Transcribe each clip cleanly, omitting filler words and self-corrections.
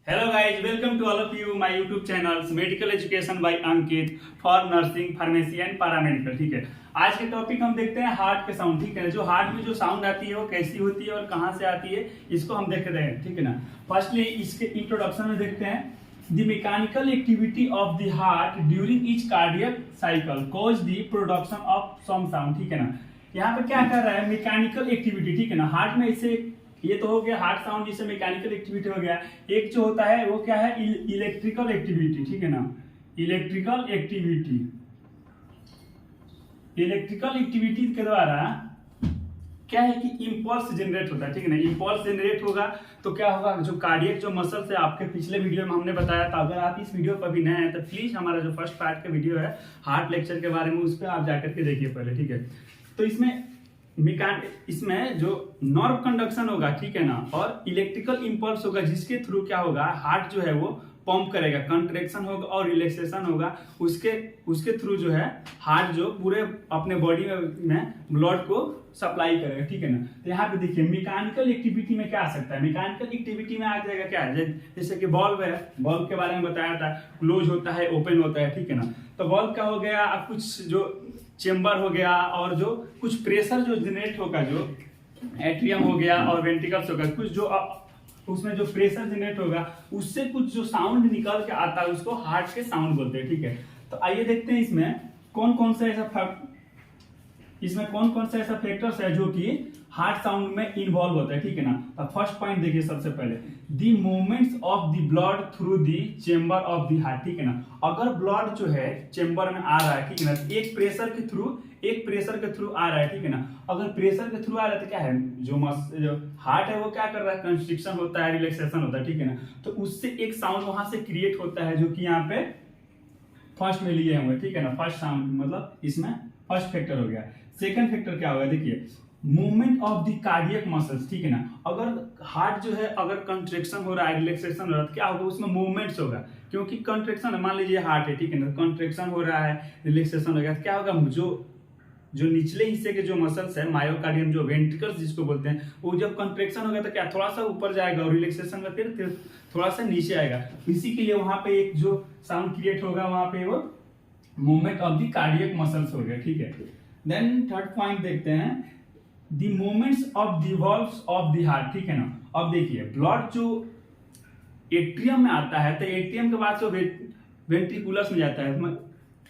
Hello guys, welcome to all of you my YouTube channels Medical Education by Ankit for Nursing, Pharmacy and Paramedical। ठीक है, आज के topic हम देखते हैं हार्ट के साउंड। ठीक है, जो हार्ट में जो साउंड आती है वो कैसी होती है और कहाँ से आती है, इसको हम देखते हैं। ठीक है ना, फर्स्टली इसके इंट्रोडक्शन में देखते हैं the mechanical activity of the heart during each cardiac cycle cause the production of some sound. ठीक है ना, यहाँ पे क्या कर रहा है, मैकेनिकल एक्टिविटी। ठीक है ना, हार्ट में इसे ये तो हो गया हार्ट साउंड, जिससे मैकेनिकल एक्टिविटी हो गया। एक जो होता है वो क्या है, इलेक्ट्रिकल एक्टिविटी। ठीक है ना, इलेक्ट्रिकल एक्टिविटी, इलेक्ट्रिकल एक्टिविटी के द्वारा क्या है कि इंपल्स जनरेट होता है। ठीक है ना, इंपल्स जनरेट होगा तो क्या होगा, जो कार्डियक जो मसल्स है, आपके पिछले वीडियो में हमने बताया था। अगर आप इस वीडियो पर भी नए हैं तो प्लीज हमारा जो फर्स्ट पार्ट का वीडियो है हार्ट लेक्चर के बारे में, उस पर आप जाकर के देखिए पहले। ठीक है, तो इसमें जो नर्व कंडक्शन होगा, ठीक है ना, और इलेक्ट्रिकल इंपल्स होगा, जिसके थ्रू क्या होगा, हार्ट जो है वो पंप करेगा, कंट्रैक्शन होगा और रिलैक्सेशन होगा। उसके थ्रू जो है हार्ट जो पूरे अपने बॉडी में ब्लड को सप्लाई करेगा। ठीक है ना, तो यहाँ पे देखिए मैकेनिकल एक्टिविटी में क्या आ सकता है। मैकेनिकल एक्टिविटी में आ जाएगा क्या है, जैसे कि बल्ब है, बल्ब के बारे में बताया था, क्लोज होता है, ओपन होता है। ठीक है ना, तो बल्ब का हो गया, कुछ जो चेंबर हो गया और जो कुछ प्रेशर जो जनरेट होगा, जो एट्रियम हो गया और वेंट्रिकल्स होगा, कुछ जो उसमें जो प्रेशर जनरेट होगा उससे कुछ जो साउंड निकल के आता है उसको हार्ट के साउंड बोलते हैं। ठीक है, तो आइए देखते हैं इसमें कौन कौन सा ऐसा फैक्टर्स है जो कि हार्ट साउंड में इन्वॉल्व होता है। ठीक है ना, तो फर्स्ट पॉइंट देखिए, सबसे पहले the movements of the blood through the chamber of the heart. ठीक है ना, अगर ब्लड जो है चेंबर में आ रहा है, ठीक है ना, एक प्रेशर के थ्रू आ रहा है। ठीक है ना, अगर प्रेशर के थ्रू आ रहा है तो क्या है, जो हार्ट है वो क्या कर रहा है, कंस्ट्रिक्शन होता है, रिलैक्सेशन होता है। ठीक है ना, तो उससे एक साउंड वहां से क्रिएट होता है, जो कि यहाँ पे फर्स्ट में लिए हुए। ठीक है ना, फर्स्ट साउंड मतलब इसमें फर्स्ट फैक्टर हो गया। सेकंड फैक्टर क्या होगा, देखिए movement of the cardiac muscles. ठीक है ना, अगर हार्ट जो है अगर कंट्रैक्शन हो रहा है, रिलैक्सेशन हो रहा है, तो क्या होगा, उसमें मूवमेंट्स होगा, क्योंकि कंट्रैक्शन है, मान लीजिए हार्ट है, ठीक है ना, कंट्रैक्शन हो रहा है, रिलैक्सेशन हो गया, तो क्या होगा, जो निचले हिस्से के जो मसल्स है, मायोकार्डियम, जो वेंट्रिकल्स जिसको बोलते हैं, वो जब कंट्रैक्शन होगा तो क्या थोड़ा सा ऊपर जाएगा और रिलैक्सेशन में फिर थोड़ा सा नीचे आएगा। इसी के लिए वहां पे एक जो साउंड क्रिएट होगा, वहां पे वो movement of the cardiac muscles हो गया। ठीक है, देन थर्ड पॉइंट देखते हैं the movements of the valves of the heart. ठीक है ना, अब देखिए ब्लड जो एट्रियम में आता है तो एट्रियम के बाद जो वेंट्रिकुलस में जाता है।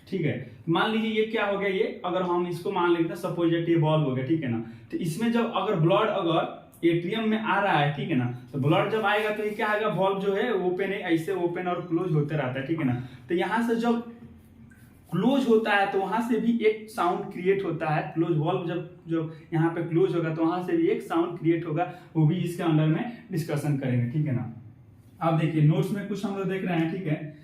ठीक है, मान लीजिए ये क्या हो गया, ये अगर हम इसको मान लेते हैं सपोजिटिव वॉल्व हो गया। ठीक है ना, तो इसमें जब अगर ब्लड अगर एट्रियम में आ रहा है, ठीक है ना, तो ब्लड जब आएगा तो ये क्या आएगा, वॉल्व जो है ओपन है, ऐसे ओपन और क्लोज होते रहता है। ठीक है ना, तो यहां से जब क्लोज होता है तो वहां से भी एक साउंड क्रिएट होता है। क्लोज वॉल्व जब यहाँ पे क्लोज होगा तो वहां से भी एक साउंड क्रिएट होगा, वो भी इसके अंदर में डिस्कशन करेंगे। ठीक है ना, अब देखिए नोट्स में कुछ हम लोग देख रहे हैं। ठीक है,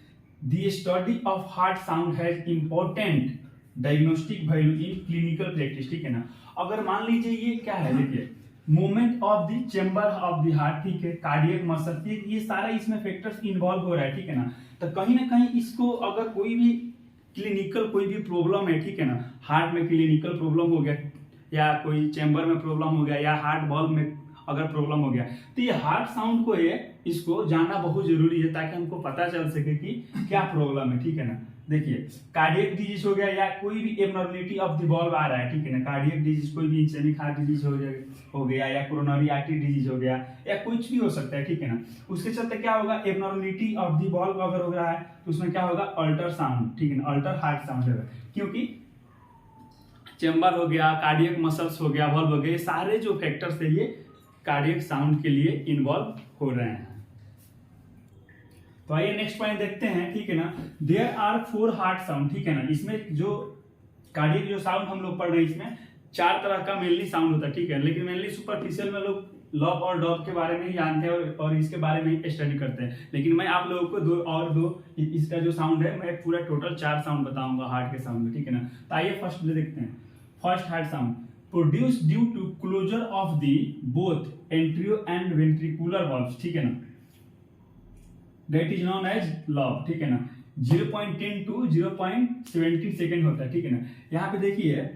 the study of heart sound has important diagnostic value in clinical practice. ठीक है ना, अगर मान लीजिए ये क्या है, देखिए movement of the chamber of the heart, ठीक है, कार्डियक मसल, ये सारा इसमें फैक्टर्स इन्वॉल्व हो रहा है। ठीक है ना, तो कहीं ना कहीं इसको अगर कोई भी क्लिनिकल कोई भी प्रॉब्लम है, ठीक है ना, हार्ट में क्लिनिकल प्रॉब्लम हो गया या कोई चेंबर में प्रॉब्लम हो गया या हार्ट बल्ब में अगर प्रॉब्लम हो गया, तो ये हार्ट साउंड को इसको जानना बहुत जरूरी है, ताकि हमको पता चल सके कि क्या प्रॉब्लम है। ठीक है ना, देखिए कार्डियक डिजीज हो गया या कोई भी एबनॉर्मलिटी ऑफ द बल्ब आ रहा है, ठीक है ना, कार्डियक डिजीज कोई भी इस्केमिक हार्ट डिजीज हो गया या कोरोनरी आर्टरी डिजीज हो गया या कुछ भी हो सकता है। ठीक है ना, उसके चलते क्या होगा, एबनॉर्मलिटी ऑफ द बल्ब अगर हो रहा है तो उसमें क्या होगा, अल्टर साउंड। ठीक है ना, अल्टर हार्ट साउंड होगा, क्योंकि चेंबर हो गया, कार्डियक मसल्स हो गया, बल्ब हो गया, सारे जो फैक्टर्स है ये कार्डियक साउंड के लिए इन्वॉल्व हो रहे हैं। तो आइए नेक्स्ट पॉइंट देखते हैं। ठीक है ना, देयर आर 4 हार्ट साउंड। ठीक है ना, इसमें जो कार्डियक जो साउंड हम लोग पढ़ रहे हैं, इसमें 4 तरह का मेनली साउंड होता है। ठीक है, लेकिन मेनली सुपरफिशियल में लोग लॉब और डॉब के बारे में ही जानते हैं और इसके बारे में ही स्टडी करते हैं, लेकिन मैं आप लोगों को दो इसका जो साउंड है, मैं पूरा टोटल 4 साउंड बताऊंगा हार्ट के साउंड में। ठीक है ना, तो आइए फर्स्ट देखते हैं। First heart sound produce due to closure of the both atrio and ventricular valves. ठीक है ना, that is known as lub. ठीक है ना, 0.10 to 0.70 सेकेंड होता है। ठीक है ना, यहाँ पे देखिए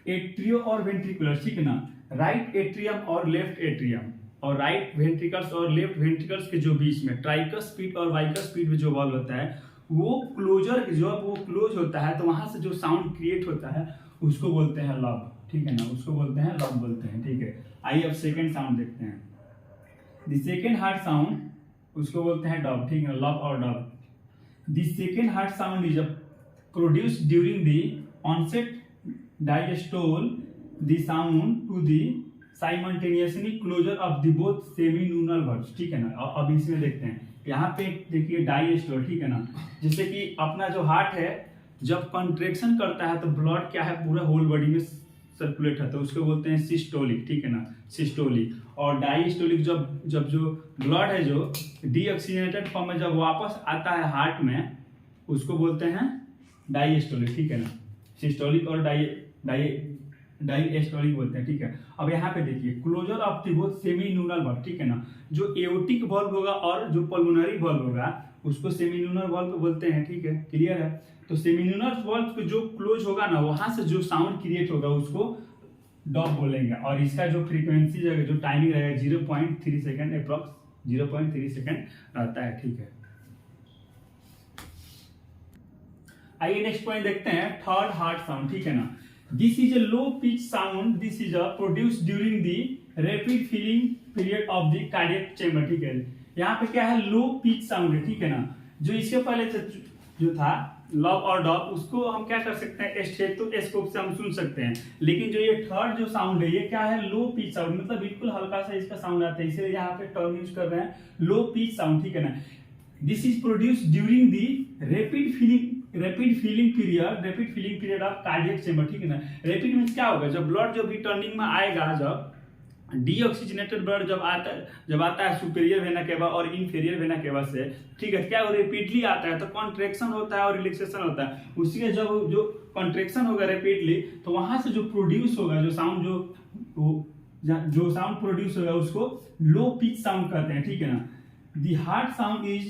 एट्रियो और वेंट्रिकुलर, ठीक है ना, राइट एट्रियम और लेफ्ट एट्रियम, और राइट वेंट्रिकल्स और लेफ्ट वेंट्रिकल्स के जो बीच में ट्राइकस्पिड और बाइकस्पिड में जो वॉल्व होता है, वो क्लोजर जब वो क्लोज होता है तो वहां से जो साउंड क्रिएट होता है उसको बोलते हैं लब, ठीक है ना, उसको बोलते हैं लब बोलते हैं, ठीक है। आइए अब सेकेंड साउंड देखते हैं। द सेकेंड हार्ट साउंड उसको बोलते हैं डब, ठीक है, लब और dub. The second heart sound is produced during the onset diastole the sound to the simultaneously closure of the both semilunar valves, ठीक है ना। अब इसमें देखते हैं, यहाँ पे देखिए डायस्टोल, ठीक है ना, जैसे कि अपना जो हार्ट है जब कंट्रेक्शन करता है तो ब्लड क्या है पूरा होल बॉडी में सर्कुलेट होता है, उसको बोलते हैं सिस्टोलिक, ठीक है ना, सिस्टोलिक। और डायस्टोलिक जब जब जो ब्लड है जो डीऑक्सीजनेटेड फॉर्म में जब वापस आता है हार्ट में उसको बोलते हैं डायस्टोलिक, ठीक है ना। सिस्टोलिक और डायस्टोलिक बोलते हैं, ठीक है। अब यहाँ पे देखिए closure of the both semilunar valve, ठीक है ना, जो एओटिक वॉल्व होगा और जो पल्मोनरी वॉल्व होगा उसको सेमीनूनल वॉल्व बोलते हैं, ठीक है, क्लियर है। तो सेमीनूनल वॉल्व जो क्लोज होगा ना वहां से जो साउंड क्रिएट होगा उसको डॉप बोलेंगे, और इसका जो फ्रीक्वेंसी जो टाइमिंग रहेगा 0.3 सेकेंड, अप्रॉक्स 0.3 सेकेंड रहता है, ठीक है। आइए नेक्स्ट पॉइंट देखते हैं, थर्ड हार्ट साउंड, ठीक है ना। This is a low pitch sound, this is a produced during the rapid feeling period of the cardiac chamber, ठीक है। यहाँ पे क्या है, लो पिच साउंड है, ठीक है ना। जो इसके पहले जो था लब और डॉप उसको हम क्या कर सकते हैं, स्टेथोस्कोप से हम सुन सकते हैं, लेकिन जो ये थर्ड जो साउंड है ये क्या है, लो पिच साउंड, मतलब बिल्कुल हल्का सा इसका साउंड आता है, इसलिए यहाँ पे टर्म यूज कर रहे हैं लो पिच साउंड, ठीक है ना। This is produced during the rapid feeling period of cardiac chamber, ठीक है ना। रैपिड मींस क्या होगा, जब ब्लड जब रिटर्निंग में आएगा, जब डीऑक्सीजनेटेड ब्लड जब आता है सुपेरियर वेना केवा और इंफीरियर वेना केवा से, ठीक है, क्या वो रैपिडली आता है तो कॉन्ट्रैक्शन होता है और रिलैक्सेशन होता है। उसी के जब जो कॉन्ट्रैक्शन होगा रैपिडली तो वहां से जो प्रोड्यूस होगा जो साउंड जो साउंड प्रोड्यूस होगा उसको लो पिच साउंड कहते हैं, ठीक है ना। The heart sound is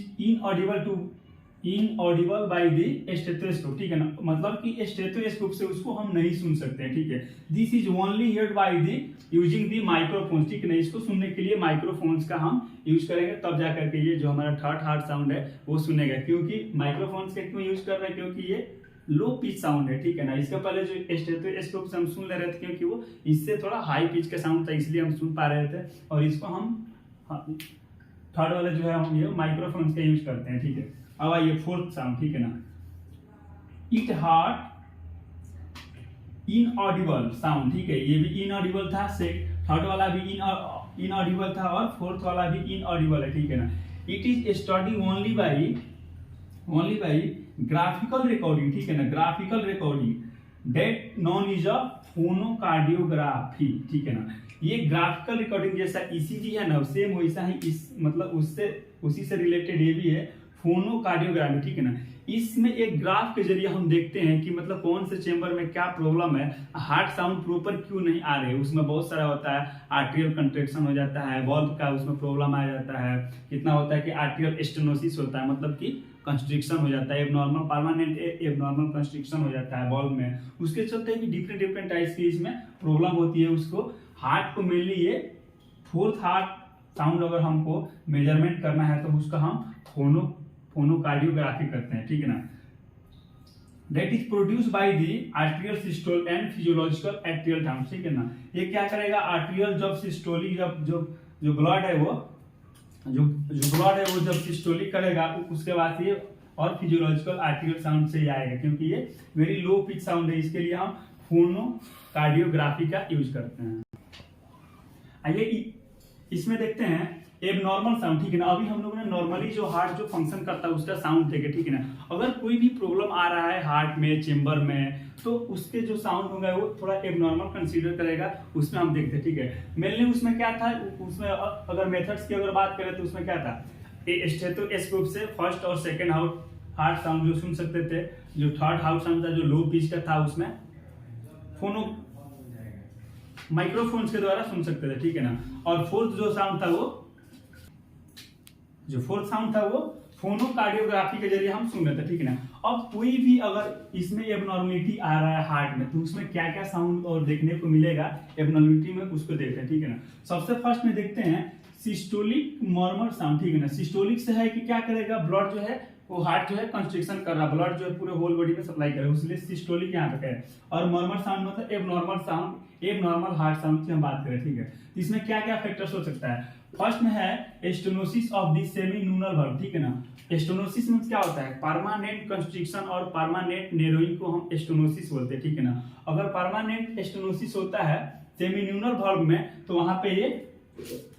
inaudible by the stethoscope, ठीक है ना, मतलब कि स्टेथोस्कोप से उसको हम नहीं सुन सकते हैं, ठीक है। This is only heard by the using the microphone, ठीक है ना, इसको सुनने के लिए माइक्रोफोन्स का हम यूज करेंगे तब जाकर के ये जो हमारा थर्ड हार्ट साउंड है वो सुनेगा। क्योंकि माइक्रोफोन्स का क्यों यूज कर रहे हैं, क्योंकि ये लो पिच साउंड है, ठीक है ना। इसका पहले जो स्टेथोस्कोप से हम सुन ले रहे थे क्योंकि वो इससे थोड़ा हाई पिच का साउंड था इसलिए हम सुन पा रहे थे, और इसको हम थर्ड वाला जो है हम ये माइक्रोफोन्स का यूज करते हैं, ठीक है। अब आइए फोर्थ साउंड, ठीक है ना। इट हार्ट इनऑडिबल साउंड, ठीक है, ये भी इनऑडिबल था, थर्ड वाला भी इनऑडिबल था और फोर्थ वाला भी इनऑडिबल है, ठीक है ना। It is study only by graphical recording, ठीक है ना, graphical recording that known is a phonocardiography, ठीक है ना। ये ग्राफिकल रिकॉर्डिंग जैसा ईसीजी है ना सेम वैसा ही इस मतलब उसी से रिलेटेड ये भी है फोनोकार्डियोग्राफी, ठीक है ना। इसमें एक ग्राफ के जरिए हम देखते हैं कि मतलब कौन से चेंबर में क्या प्रॉब्लम है, हार्ट साउंड प्रॉपर क्यों नहीं आ रहे, उसमें बहुत सारा होता है, आर्टेरियल कंट्रैक्शन हो जाता है, वॉल्व का उसमें प्रॉब्लम आ जाता है, कितना होता है कि आर्टेरियल स्टेनोसिस होता है, मतलब कि कंस्ट्रिक्शन हो जाता है, एबनॉर्मल परमानेंट एबनॉर्मल कंस्ट्रिक्शन हो जाता है वॉल्व में, उसके चलते भी डिफरेंट टाइप्स की इसमें प्रॉब्लम होती है। उसको हार्ट को मेनली ये फोर्थ हार्ट साउंड अगर हमको मेजरमेंट करना है तो उसका हम फोनोकार्डियोग्राफी करते हैं, ठीक है ना। That is produced by the arterial systole and physiological arterial sound, ठीक है ना। ये क्या करेगा, आर्टेरियल जब सिस्टोलिक जो ब्लड है वो जब सिस्टोलिक करेगा उसके बाद ये और फिजियोलॉजिकल आर्टेरियल साउंड से ही आएगा, क्योंकि ये वेरी लो पिच साउंड है, इसके लिए हम फोनोकार्डियोग्राफी का यूज करते हैं। आइए इसमें देखते हैं एबनॉर्मल साउंड, ठीक है ना। अभी हम लोगों ने नॉर्मली जो हार्ट जो फंक्शन करता है उसका साउंड देखे, ठीक है ना। अगर कोई भी प्रॉब्लम आ रहा है हार्ट में चेंबर में तो उसके जो साउंड होगा वो थोड़ा एबनॉर्मल कंसीडर करेगा, उसमें हम देखते हैं, ठीक है। मेनली उसमें क्या था, उसमें अगर मेथड्स की अगर बात करें तो उसमें क्या था, स्टेथोस्कोप से फर्स्ट और सेकेंड हार्ट साउंड जो सुन सकते थे, जो थर्ड हार्ट साउंड था जो लो पिच का था उसमें माइक्रोफोन्स के द्वारा सुन सकते थे, ठीक है ना। और फोर्थ जो साउंड था वो फोनोकार्डियोग्राफी के जरिए हम सुन रहे थे, ठीक है ना। अब कोई भी अगर इसमें एबनॉर्मलिटी आ रहा है हार्ट में तो उसमें क्या क्या साउंड और देखने को मिलेगा एबनॉर्मलिटी में, उसको देखते हैं, ठीक है ना। सबसे फर्स्ट में देखते हैं सिस्टोलिक मॉर्मर साउंड, ठीक है ना। सिस्टोलिक से है कि क्या करेगा, ब्लड जो है वो हार्ट जो है कंस्ट्रिक्शन कर रहा है, ब्लड जो है पूरे होल बॉडी में सप्लाई करेगा, इसलिए सिस्टोलिक यहाँ पे है। और मॉर्मर साउंड मतलब abnormal sound, abnormal heart sound की हम बात करें, ठीक है। तो इसमें क्या क्या फैक्टर्स हो सकता है। फर्स्ट में है stenosis of the semilunar valve, ठीक है ना। स्टेनोसिस में क्या होता है, परमानेंट कंस्ट्रिक्शन और परमानेंट नेरोइंग को हम स्टेनोसिस बोलते हैं, ठीक है ना। अगर परमानेंट स्टेनोसिस होता है सेमी न्यूनल वर्ब में तो वहां पे ये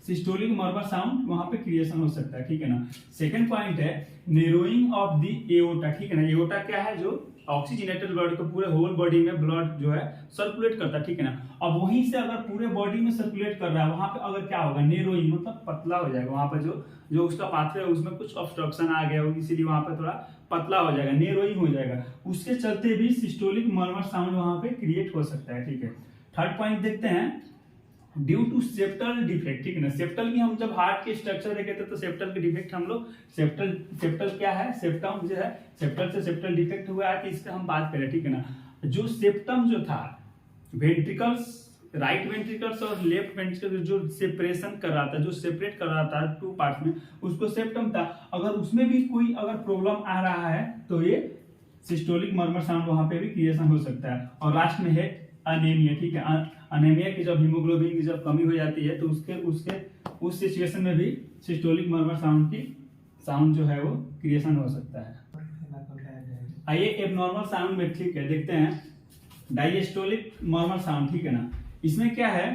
सिस्टोलिक मॉर्मर साउंड वहां पे क्रिएशन हो सकता है, ठीक है ना। सेकंड पॉइंट है नेरोइंग ऑफ द एओर्टा, ठीक है ना। एओर्टा क्या है, जो ऑक्सीजनेटेड ब्लड को पूरे होल बॉडी में ब्लड जो है सर्कुलेट करता है, ठीक है ना। अब वहीं से अगर पूरे बॉडी में सर्कुलेट कर रहा है, वहां पे अगर क्या होगा, नेरोइंग मतलब पतला हो जाएगा, वहां पे जो उसका पाथवे है उसमें कुछ ऑब्स्ट्रक्शन आ गया होगा, इसीलिए वहां पे थोड़ा पतला हो जाएगा, नेरोइंग हो जाएगा। उसके चलते भी सिस्टोलिक मॉर्मर साउंड वहां पे क्रिएट हो सकता है, ठीक है। थर्ड पॉइंट देखते हैं, ड्यू टू सेप्टल डिफेक्ट, ठीक है ना। सेप्टल की हम जब हार्ट के स्ट्रक्चर देखे थे तो सेप्टल के डिफेक्ट हम लोग सेप्टल क्या है, सेप्टम जो है, सेप्टल से सेप्टल डिफेक्ट हुआ है कि इसका हम बात करें, ठीक है ना। जो सेप्टम जो था, वेंट्रिकल्स, राइट वेंट्रिकल्स और लेफ्ट वेंट्रिकल्स जो सेपरेशन कर रहा था, जो सेपरेट कर रहा था टू पार्ट्स में, उसको सेप्टम था। अगर उसमें भी कोई अगर प्रॉब्लम आ रहा है तो ये सिस्टोलिक मॉर्मर साउंड वहां पे भी क्रिएशन हो सकता है। और लास्ट में है अनेमिया, ठीक है। अनेमिया की जब हीमोग्लोबिन की जब कमी हो जाती है तो उस सिचुएशन में भी सिस्टोलिक मॉर्मर साउंड की साउंड जो है वो क्रिएशन हो सकता है। आइए एबनॉर्मल साउंड में, ठीक है, देखते हैं डायस्टोलिक मॉर्मर साउंड, ठीक है ना। इसमें क्या है,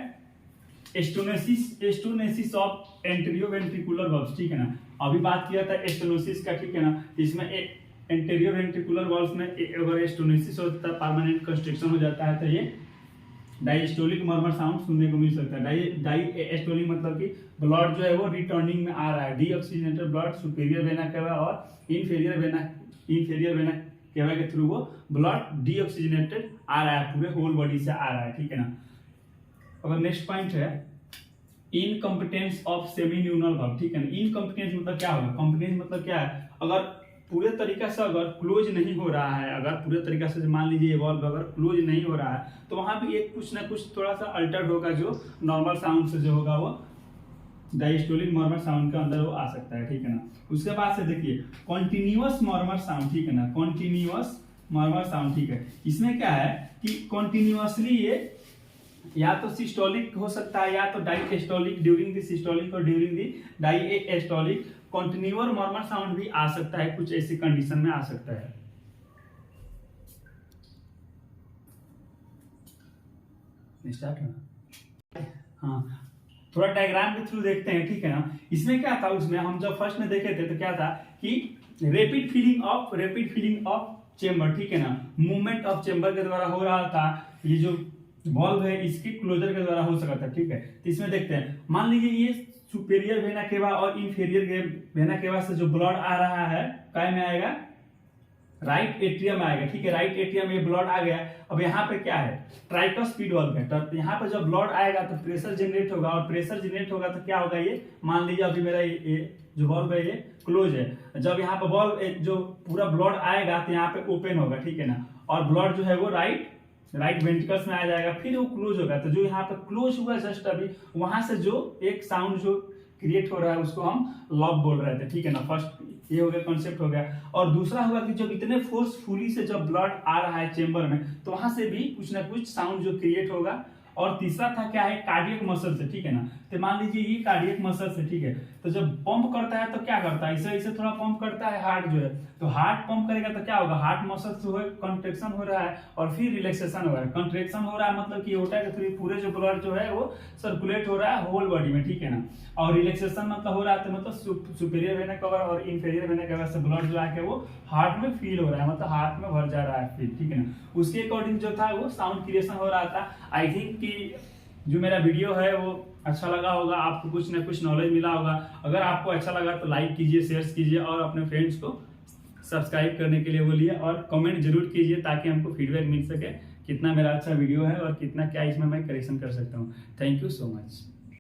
एस्टोनेसिस ऑफ एंटीरियो वेंट्रिकुलर वर्ब्स, ठीक है ना। अभी बात किया था एस्टोनेसिस का, ठीक है ना। इसमें एंटीरियो वेंट्रिकुलर वर्ब्स में अगर एस्टोनेसिस होता है, परमानेंट कंस्ट्रिक्शन हो जाता है, तो ये डायस्टोलिक मॉर्मर साउंड सुनने को मिल सकता है। डायस्टोलिक मतलब कि ब्लड जो है वो रिटर्निंग में आ रहा है, deoxygenated blood superior vena cava और इंफीरियर वेना केवा के थ्रू वो ब्लड डीऑक्सीजनेटेड आ रहा है, पूरे होल बॉडी से आ रहा है, ठीक है ना। अगर नेक्स्ट पॉइंट है इनकम्पिटेंस ऑफ सेमी न्यूनल वर्ब, ठीक है ना। इनकम्पिटेंस मतलब क्या होगा, कॉम्पिटेंस मतलब क्या है, अगर पूरे तरीका से अगर क्लोज नहीं हो रहा है, अगर पूरे तरीका से मान लीजिए ये वॉल्व अगर क्लोज नहीं हो रहा है तो वहां भी एक कुछ ना कुछ थोड़ा सा अल्टर्ड होगा, जो नॉर्मल साउंड से जो होगा वो डायस्टोलिक मॉर्मर साउंड के अंदर वो आ सकता है, ठीक है ना। उसके बाद से देखिए कॉन्टिन्यूअस मॉर्मर साउंड, ठीक है ना। कॉन्टिन्यूअस मॉर्मर साउंड, ठीक है। इसमें क्या है कि कॉन्टिन्यूअसली ये या तो सिस्टोलिक हो सकता है या तो डायस्टोलिक ड्यूरिंग द सिस्टोलिक और during the diastolic. Continuous murmur sound भी आ सकता है, कुछ ऐसी कंडीशन में आ सकता है। स्टार्ट है, हाँ, थोड़ा डायग्राम के थ्रू देखते हैं, ठीक है ना। इसमें क्या था, उसमें हम जब फर्स्ट में देखे थे तो क्या था कि रैपिड फीलिंग ऑफ चेंबर, ठीक है ना। मूवमेंट ऑफ चेंबर के द्वारा हो रहा था, ये जो वॉल्व है इसके क्लोजर के द्वारा हो सकता था, ठीक है। तो इसमें देखते हैं, मान लीजिए ये सुपेरियर वेना केवा और इंफीरियर वेना केवा से जो ब्लड आ रहा है काय में आएगा, राइट एट्रियम में आएगा, ठीक है। राइट एट्रियम में ब्लड आ गया। अब यहाँ पे क्या है, ट्राइकोस्पीड वाल्व है, तो यहाँ पे जब ब्लड आएगा तो प्रेशर जनरेट होगा, और प्रेशर जनरेट होगा तो क्या होगा, ये मान लीजिए अभी मेरा ये जो वाल्व है ये क्लोज है। जब यहाँ पे वाल्व जो पूरा ब्लड आएगा तो यहाँ पे ओपन होगा, ठीक है ना। और ब्लड जो है वो राइट वेंट्रिकल्स में आ जाएगा, फिर वो क्लोज होगा। तो जो यहाँ पे क्लोज हुआ जस्ट अभी, वहां से जो एक साउंड जो क्रिएट हो रहा है उसको हम लॉब बोल रहे थे, ठीक है ना। फर्स्ट ये हो गया, कॉन्सेप्ट हो गया। और दूसरा हुआ कि जब इतने फोर्सफुली से जब ब्लड आ रहा है चेंबर में तो वहां से भी कुछ ना कुछ साउंड जो क्रिएट होगा। और तीसरा था क्या है, कार्डियक मसल से, ठीक है ना। तो मान लीजिए ये कार्डियक मसल से, ठीक है। तो जब पंप करता है तो क्या करता है, ऐसे थोड़ा पंप करता है हार्ट जो है, तो हार्ट पंप करेगा तो क्या होगा, हार्ट मसल से कंट्रैक्शन हो रहा है और फिर रिलैक्सेशन हो रहा है। कंट्रैक्शन हो रहा है मतलब कि एओर्टा के थ्रू पूरे जो ब्लड जो है वो सर्कुलेट हो रहा है होल बॉडी में, ठीक है ना। और रिलैक्सेशन मतलब हो रहा है मतलब सुपीरियर वेना कवर और इंफीरियर वेना कवर से ब्लड जो आके वो हार्ट में फील हो रहा है, मतलब हार्ट में भर जा रहा है फील, ठीक है ना। उसके अकॉर्डिंग जो था वो साउंड क्रिएशन हो रहा था। आई थिंक कि जो मेरा वीडियो है वो अच्छा लगा होगा, आपको कुछ ना कुछ नॉलेज मिला होगा। अगर आपको अच्छा लगा तो लाइक कीजिए, शेयर कीजिए और अपने फ्रेंड्स को सब्सक्राइब करने के लिए बोलिए, और कमेंट जरूर कीजिए ताकि हमको फीडबैक मिल सके कितना मेरा अच्छा वीडियो है और कितना क्या इसमें मैं करेक्शन कर सकता हूँ। Thank you so much.